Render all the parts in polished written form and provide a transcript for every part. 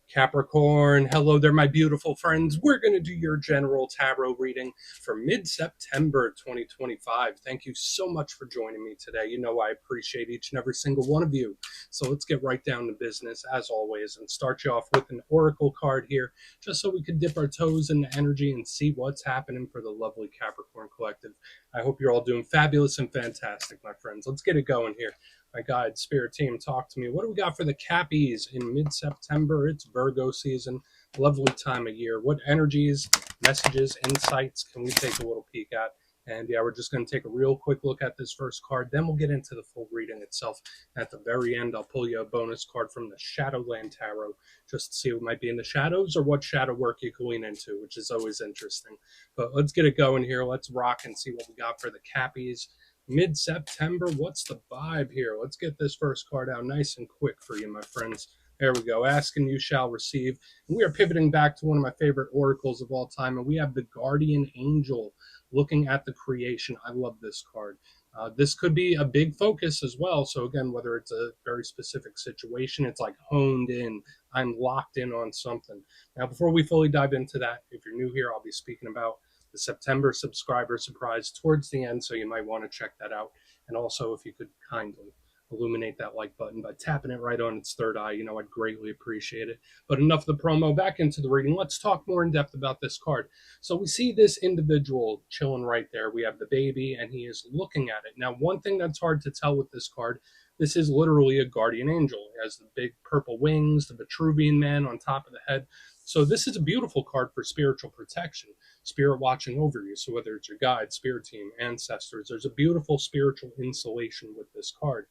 Capricorn, hello there, my beautiful friends. We're going to do your general tarot reading for mid-September 2025. Thank you so much for joining me today. You know I appreciate each and every single one of you. So let's get right down to business, as always, and start you off with an oracle card here, just so we can dip our toes in the energy and see what's happening for the lovely Capricorn collective. I hope you're all doing fabulous and fantastic, my friends. Let's get it going here. My guide, spirit team, talk to me. What do we got for the Cappies in mid-September? It's Virgo season, lovely time of year. What energies, messages, insights can we take a little peek at? And yeah, we're just going to take a real quick look at this first card. Then we'll get into the full reading itself. At the very end, I'll pull you a bonus card from the Shadowland Tarot, just to see what might be in the shadows or what shadow work you can lean into, which is always interesting. But let's get it going here. Let's rock and see what we got for the Cappies. Mid-September, what's the vibe here? Let's get this first card out nice and quick for you, my friends. There we go. Ask and you shall receive. And we are pivoting back to one of my favorite oracles of all time, and we have the Guardian Angel looking at the creation. I love this card. This could be a big focus as well. So again, whether it's a very specific situation, it's like honed in. I'm locked in on something. Now, before we fully dive into that, if you're new here, I'll be speaking about the September subscriber surprise towards the end, so you might want to check that out. And also, if you could kindly illuminate that like button by tapping it right on its third eye, I'd greatly appreciate it. But enough of the promo, back into the reading. Let's talk more in depth about this card. So we see this individual chilling right there. We have the baby, and he is looking at it. Now, one thing that's hard to tell with this card, this is literally a guardian angel. It has the big purple wings, the Vitruvian man on top of the head. So this is a beautiful card for spiritual protection, spirit watching over you. So whether it's your guide, spirit team, ancestors, there's a beautiful spiritual insulation with this card.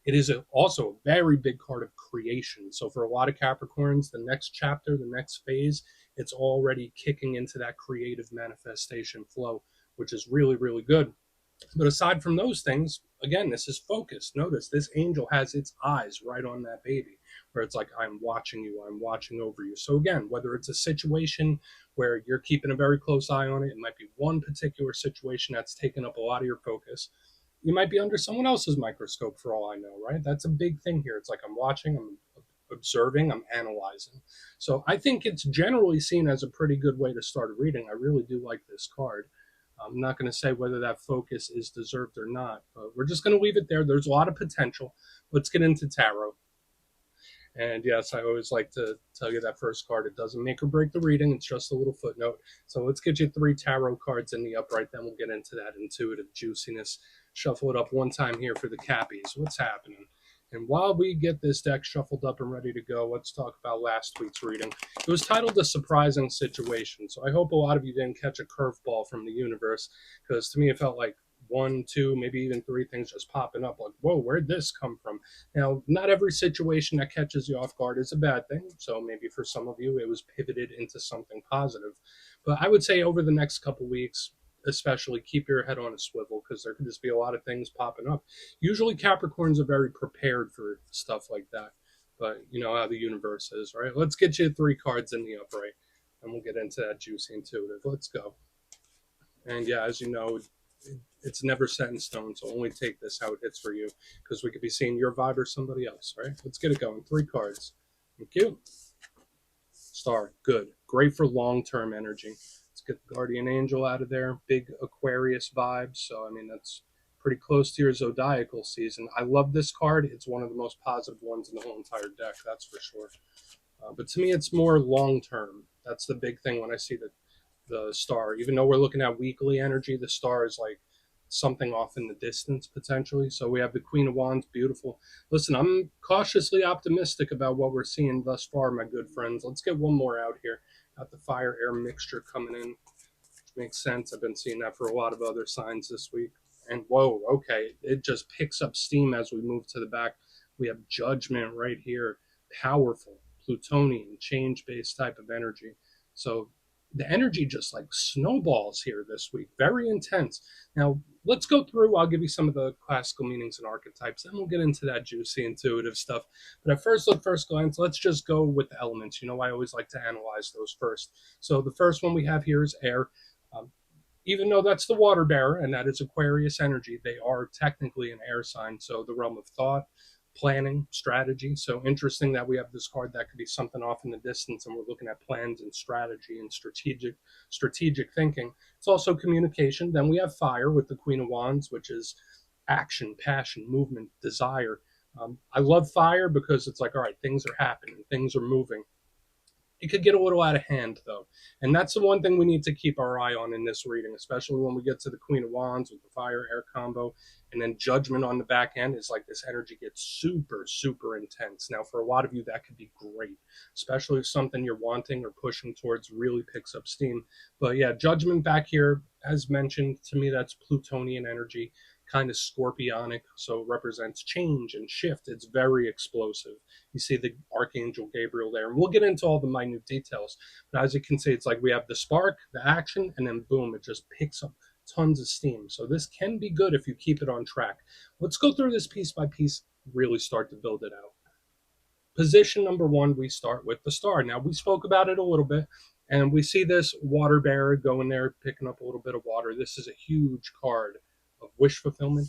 It is also a very big card of creation. So for a lot of Capricorns, the next chapter, the next phase, it's already kicking into that creative manifestation flow, which is really, really good. But aside from those things, again, this is focused. Notice this angel has its eyes right on that baby, where it's like, I'm watching you, I'm watching over you. So again, whether it's a situation where you're keeping a very close eye on it, it might be one particular situation that's taken up a lot of your focus. You might be under someone else's microscope for all I know, right? That's a big thing here. It's like I'm watching, I'm observing, I'm analyzing. So I think it's generally seen as a pretty good way to start a reading. I really do like this card. I'm not going to say whether that focus is deserved or not, but we're just going to leave it there. There's a lot of potential. Let's get into tarot. And yes, I always like to tell you that first card, it doesn't make or break the reading. It's just a little footnote. So let's get you 3 tarot cards in the upright. Then we'll get into that intuitive juiciness. Shuffle it up one time here for the Cappies. What's happening? And while we get this deck shuffled up and ready to go, let's talk about last week's reading. It was titled A Surprising Situation. So I hope a lot of you didn't catch a curveball from the universe, because to me it felt like 1, 2, maybe even 3 things just popping up like, whoa, where'd this come from? Now, not every situation that catches you off guard is a bad thing. So maybe for some of you, it was pivoted into something positive. But I would say over the next couple weeks, especially, keep your head on a swivel, because there could just be a lot of things popping up. Usually Capricorns are very prepared for stuff like that, but you know how the universe is, right? Let's get you 3 cards in the upright, and we'll get into that juicy intuitive. Let's go. And yeah, as you know, it's never set in stone, so only take this how it hits for you, because we could be seeing your vibe or somebody else, right? Let's get it going. 3 cards. Thank you. Star, good. Great for long-term energy. Let's get the Guardian Angel out of there. Big Aquarius vibes. So, I mean, that's pretty close to your zodiacal season. I love this card. It's one of the most positive ones in the whole entire deck, that's for sure. But to me, it's more long-term. That's the big thing when I see the star. Even though we're looking at weekly energy, the star is like something off in the distance, potentially. So we have the Queen of Wands, beautiful. Listen, I'm cautiously optimistic about what we're seeing thus far, my good friends. Let's get one more out here. Got the fire-air mixture coming in, which makes sense. I've been seeing that for a lot of other signs this week. And whoa, okay, it just picks up steam as we move to the back. We have Judgment right here, powerful, Plutonian, change-based type of energy. So the energy just like snowballs here this week, very intense. Now, let's go through. I'll give you some of the classical meanings and archetypes, then we'll get into that juicy, intuitive stuff. But at first glance, let's just go with the elements. You know, I always like to analyze those first. So the first one we have here is air. Even though that's the water bearer and that is Aquarius energy, they are technically an air sign. So the realm of thought, planning, strategy. So interesting that we have this card that could be something off in the distance, and we're looking at plans and strategy and strategic thinking. It's also communication. Then we have fire with the Queen of Wands, which is action, passion, movement, desire. I love fire because it's like, all right, things are happening, things are moving. It could get a little out of hand, though. And that's the one thing we need to keep our eye on in this reading, especially when we get to the Queen of Wands with the fire air combo. And then Judgment on the back end is like this energy gets super, super intense. Now, for a lot of you, that could be great, especially if something you're wanting or pushing towards really picks up steam. But yeah, Judgment back here, as mentioned, to me, that's Plutonian energy, kind of scorpionic. So it represents change and shift. It's very explosive. You see the Archangel Gabriel there. And we'll get into all the minute details. But as you can see, it's like we have the spark, the action, and then boom, it just picks up tons of steam. So this can be good if you keep it on track. Let's go through this piece by piece, really start to build it out. Position number one, we start with the star. Now, we spoke about it a little bit, and we see this water bearer going there, picking up a little bit of water. This is a huge card of wish fulfillment,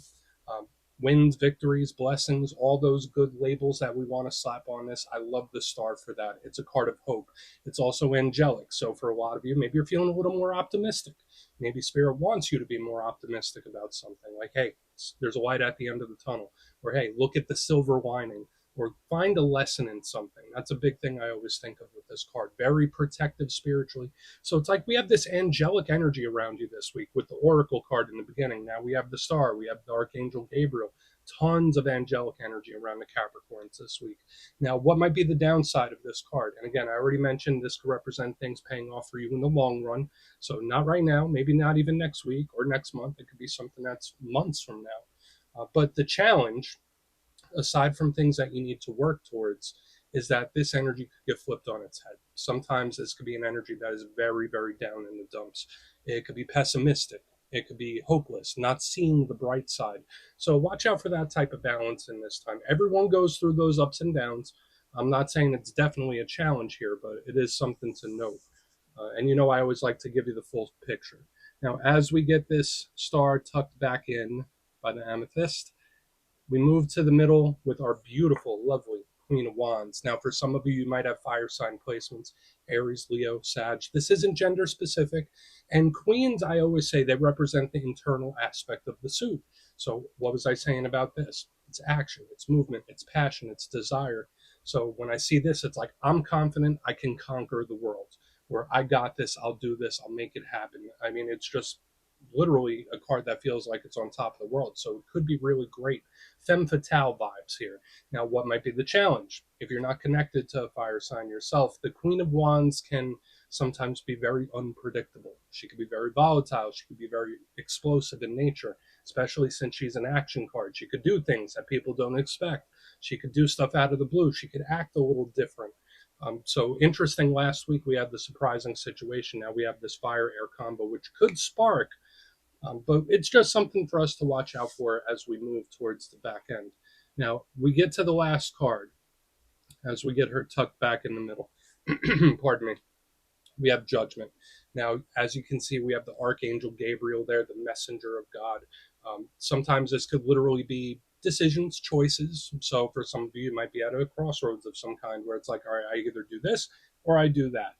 um, wins, victories, blessings, all those good labels that we want to slap on this. I love the star for that. It's a card of hope. It's also angelic. So for a lot of you, maybe you're feeling a little more optimistic. Maybe Spirit wants you to be more optimistic about something. Like, hey, there's a light at the end of the tunnel. Or, hey, look at the silver lining. Or find a lesson in something. That's a big thing I always think of with this card. Very protective spiritually. So it's like we have this angelic energy around you this week with the Oracle card in the beginning. Now we have the star. We have the Archangel Gabriel. Tons of angelic energy around the Capricorns this week. Now, what might be the downside of this card? And again, I already mentioned this could represent things paying off for you in the long run. So not right now, maybe not even next week or next month. It could be something that's months from now. But the challenge, aside from things that you need to work towards, is that this energy could get flipped on its head. Sometimes this could be an energy that is very, very down in the dumps. It could be pessimistic. It could be hopeless, not seeing the bright side. So watch out for that type of balance in this time. Everyone goes through those ups and downs. I'm not saying it's definitely a challenge here, but it is something to note. And I always like to give you the full picture. Now, as we get this star tucked back in by the amethyst, we move to the middle with our beautiful, lovely Queen of Wands. Now, for some of you, you might have fire sign placements, Aries, Leo, Sag. This isn't gender specific. And queens, I always say, they represent the internal aspect of the suit. So what was I saying about this? It's action, it's movement, it's passion, it's desire. So when I see this, it's like, I'm confident I can conquer the world. Where I got this, I'll do this, I'll make it happen. I mean, it's just literally a card that feels like it's on top of the world. So it could be really great. Femme fatale vibes here. Now, what might be the challenge? If you're not connected to a fire sign yourself, the Queen of Wands can sometimes be very unpredictable. She could be very volatile. She could be very explosive in nature, especially since she's an action card. She could do things that people don't expect. She could do stuff out of the blue. She could act a little different. So interesting, last week we had the surprising situation. Now we have this fire air combo, which could spark, but it's just something for us to watch out for as we move towards the back end. Now we get to the last card as we get her tucked back in the middle. Pardon me. We have Judgment. Now, as you can see, we have the Archangel Gabriel there, the messenger of God. Sometimes this could literally be decisions, choices. So for some of you, it might be at a crossroads of some kind where it's like, all right, I either do this or I do that.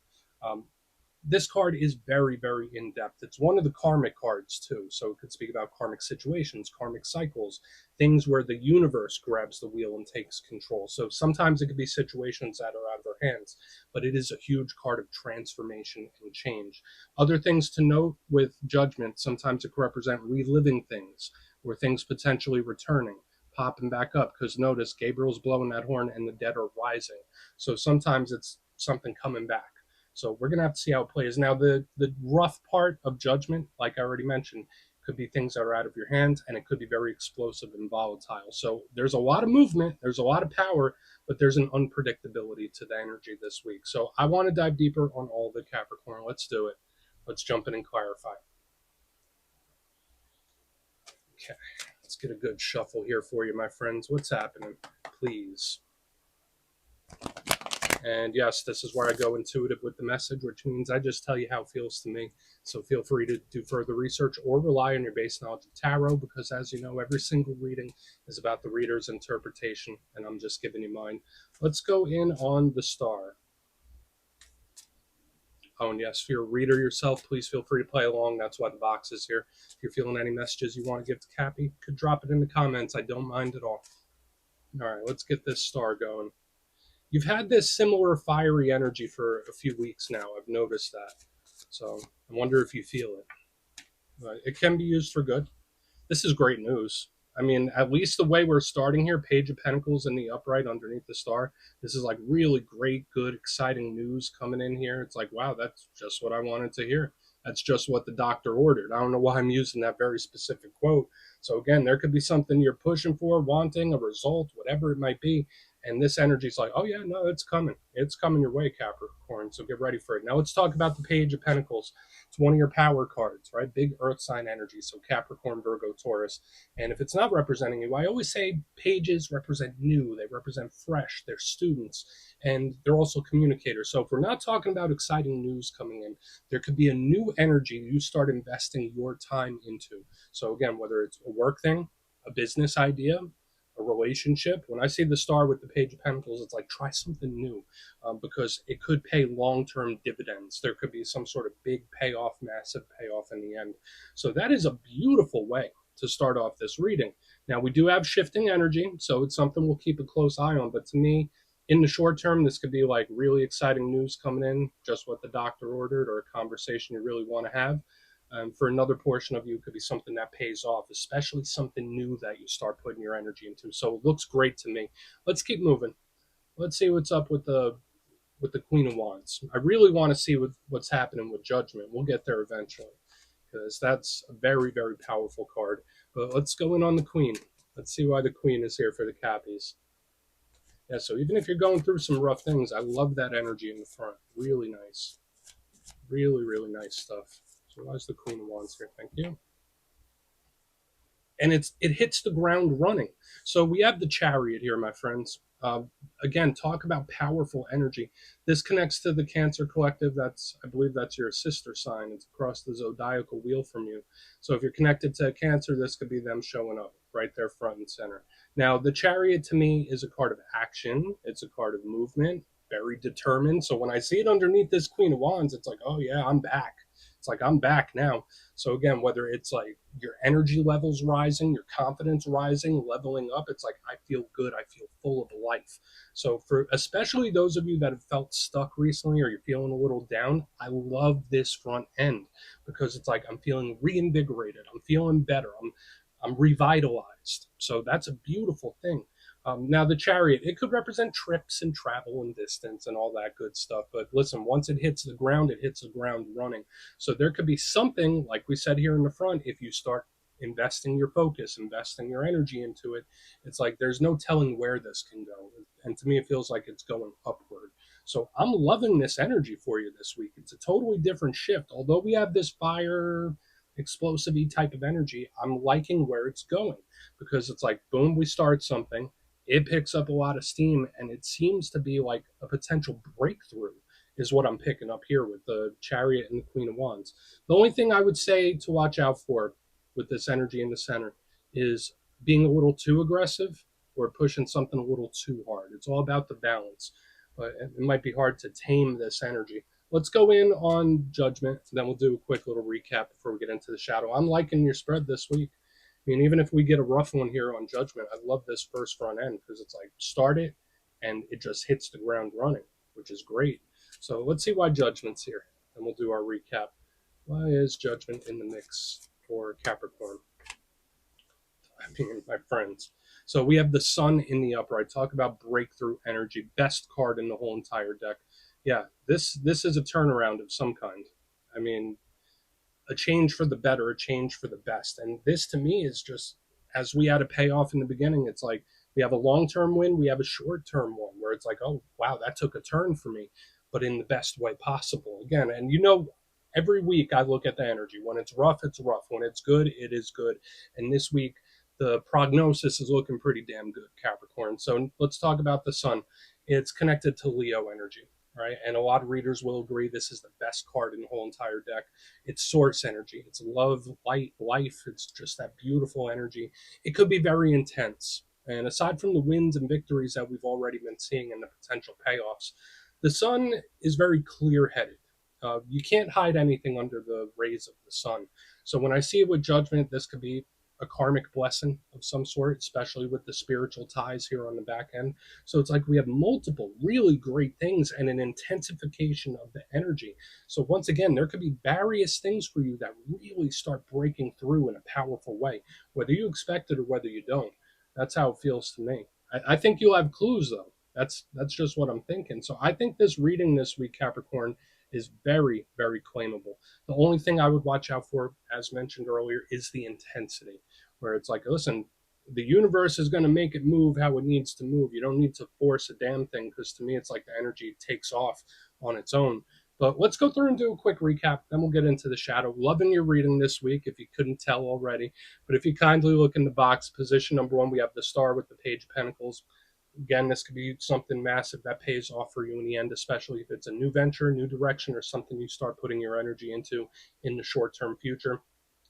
This card is very, very in depth. It's one of the karmic cards too. So it could speak about karmic situations, karmic cycles, things where the universe grabs the wheel and takes control. So sometimes it could be situations that are out of our hands, but it is a huge card of transformation and change. Other things to note with Judgment, sometimes it could represent reliving things or things potentially returning, popping back up. Because notice Gabriel's blowing that horn and the dead are rising. So sometimes it's something coming back. So we're going to have to see how it plays. Now, the rough part of Judgment, like I already mentioned, could be things that are out of your hands, and it could be very explosive and volatile. So there's a lot of movement, there's a lot of power, but there's an unpredictability to the energy this week. So I want to dive deeper on all the Capricorn. Let's do it. Let's jump in and clarify. Okay, let's get a good shuffle here for you, my friends. What's happening? Please. And yes, this is where I go intuitive with the message, which means I just tell you how it feels to me. So feel free to do further research or rely on your base knowledge of tarot, because as you know, every single reading is about the reader's interpretation, and I'm just giving you mine. Let's go in on the star. Oh, and yes, if you're a reader yourself, please feel free to play along. That's why the box is here. If you're feeling any messages you want to give to Cappy, you could drop it in the comments. I don't mind at all. All right, let's get this star going. You've had this similar fiery energy for a few weeks now. I've noticed that. So I wonder if you feel it. It can be used for good. This is great news. I mean, at least the way we're starting here, Page of Pentacles in the upright underneath the star. This is like really great, good, exciting news coming in here. It's like, wow, that's just what I wanted to hear. That's just what the doctor ordered. I don't know why I'm using that very specific quote. So again, there could be something you're pushing for, wanting a result, whatever it might be. And this energy is like, oh yeah, no, it's coming. It's coming your way, Capricorn. So get ready for it. Now let's talk about the Page of Pentacles. It's one of your power cards, right? Big earth sign energy. So Capricorn, Virgo, Taurus. And if it's not representing you, I always say pages represent new, they represent fresh, they're students, and they're also communicators. So if we're not talking about exciting news coming in, there could be a new energy you start investing your time into. So again, whether it's a work thing, a business idea, a relationship. When I see the star with the Page of Pentacles, it's like try something new, because it could pay long-term dividends. There could be some sort of big payoff, massive payoff in the end. So that is a beautiful way to start off this reading. Now, we do have shifting energy, so it's something we'll keep a close eye on. But to me, in the short term, this could be like really exciting news coming in, just what the doctor ordered, or a conversation you really want to have. For another portion of you, it could be something that pays off, especially something new that you start putting your energy into. So it looks great to me. Let's keep moving. Let's see what's up with the Queen of Wands. I really want to see what's happening with Judgment. We'll get there eventually, because that's a very, very powerful card. But let's go in on the Queen. Let's see why the Queen is here for the Cappies. Yeah, so even if you're going through some rough things, I love that energy in the front. Really nice. Really, really nice stuff. So why is the Queen of Wands here? Thank you. And it hits the ground running. So we have the Chariot here, my friends. Again, talk about powerful energy. This connects to the Cancer Collective. I believe that's your sister sign. It's across the zodiacal wheel from you. So if you're connected to Cancer, this could be them showing up right there front and center. Now, the Chariot to me is a card of action. It's a card of movement, very determined. So when I see it underneath this Queen of Wands, it's like, oh yeah, I'm back. It's like, I'm back now. So again, whether it's like your energy levels rising, your confidence rising, leveling up, it's like, I feel good. I feel full of life. So for especially those of you that have felt stuck recently, or you're feeling a little down, I love this front end, because it's like, I'm feeling reinvigorated. I'm feeling better. I'm revitalized. So that's a beautiful thing. Now, the Chariot, it could represent trips and travel and distance and all that good stuff. But listen, once it hits the ground, it hits the ground running. So there could be something, like we said here in the front, if you start investing your focus, investing your energy into it, it's like there's no telling where this can go. And to me, it feels like it's going upward. So I'm loving this energy for you this week. It's a totally different shift. Although we have this fire, explosive type of energy, I'm liking where it's going, because it's like, boom, we start something, it picks up a lot of steam, and it seems to be like a potential breakthrough is what I'm picking up here with the Chariot and the Queen of Wands. The only thing I would say to watch out for with this energy in the center is being a little too aggressive or pushing something a little too hard. It's all about the balance, but it might be hard to tame this energy. Let's go in on Judgment, then we'll do a quick little recap before we get into the shadow. I'm liking your spread this week. I mean, even if we get a rough one here on Judgment, I love this first front end, because it's like start it and it just hits the ground running, which is great. So let's see why Judgment's here, and we'll do our recap. Why is Judgment in the mix for Capricorn? I mean, my friends. So we have the Sun in the upright. Talk about breakthrough energy. Best card in the whole entire deck. Yeah, this is a turnaround of some kind. I mean, a change for the better, a change for the best. And this to me is just, as we had a payoff in the beginning, it's like we have a long-term win, we have a short-term one, where it's like, oh, wow, that took a turn for me, but in the best way possible. Again, and every week I look at the energy. When it's rough, it's rough. When it's good, it is good. And this week, the prognosis is looking pretty damn good, Capricorn. So let's talk about the Sun. it's connected to Leo energy, right? And a lot of readers will agree this is the best card in the whole entire deck. It's source energy. It's love, light, life. It's just that beautiful energy. It could be very intense. And aside from the wins and victories that we've already been seeing and the potential payoffs, the sun is very clear headed. You can't hide anything under the rays of the sun. So when I see it with judgment, this could be a karmic blessing of some sort, especially with the spiritual ties here on the back end. So it's like we have multiple really great things and an intensification of the energy. So once again, there could be various things for you that really start breaking through in a powerful way, whether you expect it or whether you don't. That's how it feels to me. I think you'll have clues though. That's just what I'm thinking. So I think this reading this week, Capricorn, is very, very claimable. The only thing I would watch out for, as mentioned earlier, is the intensity, where it's like, listen, the universe is going to make it move how it needs to move. You don't need to force a damn thing, because to me, it's like the energy takes off on its own. But let's go through and do a quick recap. Then we'll get into the shadow. Loving your reading this week, if you couldn't tell already. But if you kindly look in the box, position number 1, we have the star with the Page of Pentacles. Again, this could be something massive that pays off for you in the end, especially if it's a new venture, new direction, or something you start putting your energy into in the short-term future.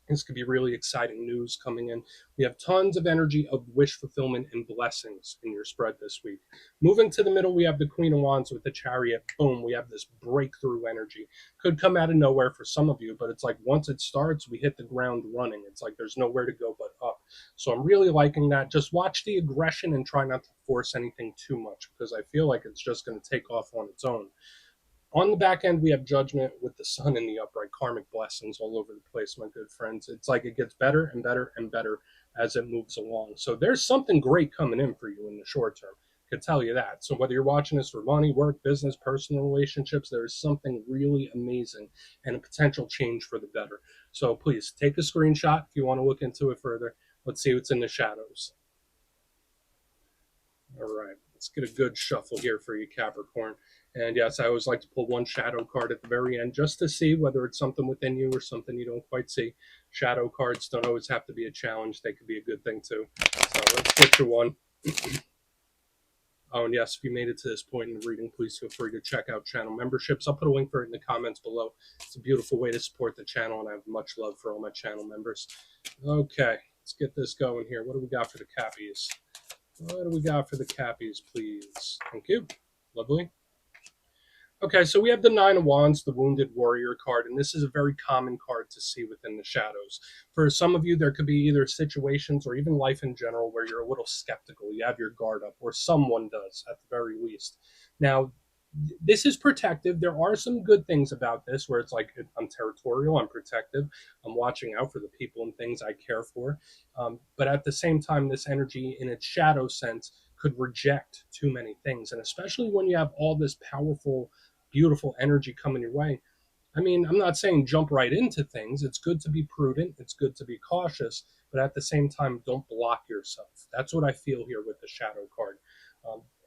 This could be really exciting news coming in. We have tons of energy of wish fulfillment and blessings in your spread this week. Moving to the middle, we have the Queen of Wands with the Chariot. Boom, we have this breakthrough energy. Could come out of nowhere for some of you, but it's like once it starts, we hit the ground running. It's like there's nowhere to go but up. So I'm really liking that. Just watch the aggression and try not to force anything too much, because I feel like it's just going to take off on its own. On the back end, we have judgment with the sun in the upright, karmic blessings all over the place, my good friends. It's like it gets better and better and better as it moves along. So there's something great coming in for you in the short term. I can tell you that. So whether you're watching this for money, work, business, personal relationships, there is something really amazing and a potential change for the better. So please take a screenshot if you want to look into it further. Let's see what's in the shadows. All right, let's get a good shuffle here for you, Capricorn. And yes, I always like to pull one shadow card at the very end just to see whether it's something within you or something you don't quite see. Shadow cards don't always have to be a challenge. They could be a good thing too. So let's get you one. Oh, and yes, if you made it to this point in the reading, please feel free to check out channel memberships. I'll put a link for it in the comments below. It's a beautiful way to support the channel, and I have much love for all my channel members. Okay, let's get this going here. What do we got for the Cappies? What do we got for the Cappies, please? Thank you. Lovely. Okay, so we have the Nine of Wands, the Wounded Warrior card, and this is a very common card to see within the shadows. For some of you, there could be either situations or even life in general where you're a little skeptical. You have your guard up, or someone does at the very least. Now, this is protective. There are some good things about this where it's like I'm territorial, I'm protective, I'm watching out for the people and things I care for. But at the same time, this energy in its shadow sense could reject too many things. And especially when you have all this powerful, beautiful energy coming your way. I mean, I'm not saying jump right into things. It's good to be prudent. It's good to be cautious. But at the same time, don't block yourself. That's what I feel here with the shadow card.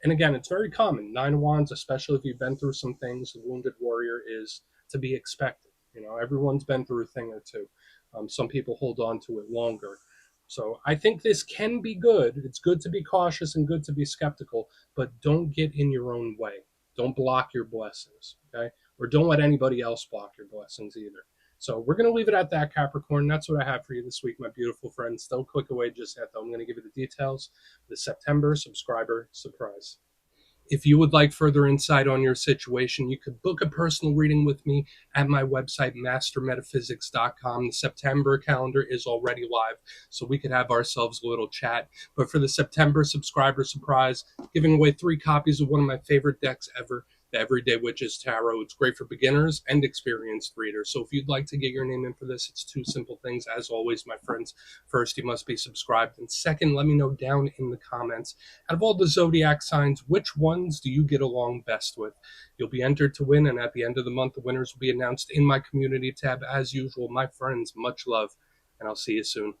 And again, it's very common. Nine of Wands, especially if you've been through some things, the Wounded Warrior is to be expected. You know, everyone's been through a thing or two. Some people hold on to it longer. So I think this can be good. It's good to be cautious and good to be skeptical, but don't get in your own way. Don't block your blessings, okay? Or don't let anybody else block your blessings either. So we're going to leave it at that, Capricorn. That's what I have for you this week, my beautiful friends. Don't click away just yet, though. I'm going to give you the details. The September subscriber surprise. If you would like further insight on your situation, you could book a personal reading with me at my website, mastermetaphysics.com. The September calendar is already live, so we could have ourselves a little chat. But for the September subscriber surprise, giving away 3 copies of one of my favorite decks ever, the Everyday Witches Tarot. It's great for beginners and experienced readers. So if you'd like to get your name in for this, it's 2 simple things. As always, my friends, first, you must be subscribed. And second, let me know down in the comments, out of all the zodiac signs, which ones do you get along best with? You'll be entered to win, and at the end of the month, the winners will be announced in my community tab. As usual, my friends, much love, and I'll see you soon.